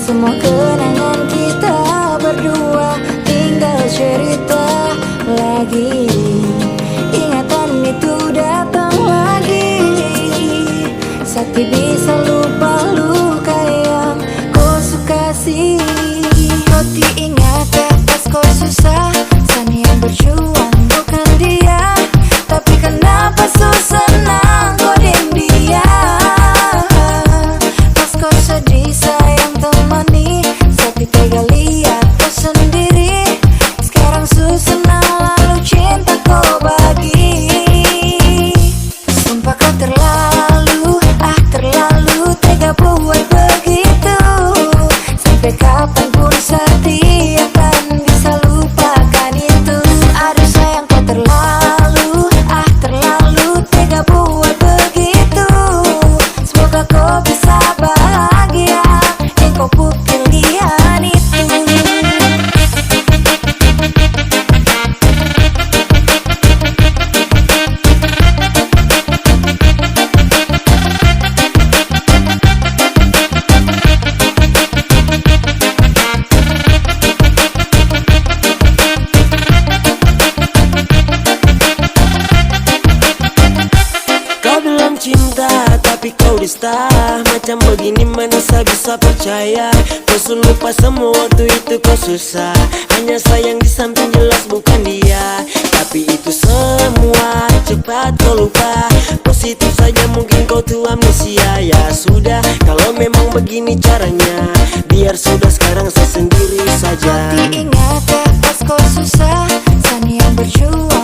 Semua kenangan kita berdua tinggal cerita lagi. Ingatan itu datang lagi. Sakti bisa lupa luka yang kau suka sih. Kau diingat pas kau susah, sana yang berjuang bukan dia. Tapi kenapa susah senang kau diem dia. Pas kau sedih sayang temani, Sakti tega lihat kau sendiri. Sekarang susah senang lalu cinta kau bagi. Sumpah kau terlalu, terlalu tega buat begitu. Sampai kapanpun Sakti akan bisa lupakan itu. Aduh sayang kau terlalu, terlalu tega buat begitu. Semoga kau bisa bahagia dan kau pilihan itu. Kau bilang cinta tapi kau dusta. Macam begini mana saya bisa percaya. Kau sudah lupa semua waktu itu kau susah. Hanya sayang di samping jelas bukan dia. Tapi itu semua cepat kau lupa. Positif saja mungkin kau tuh amnesia. Ya sudah kalau memang begini caranya, biar sudah sekarang saya sendiri saja. Diingat pas kau susah, sana yang berjuang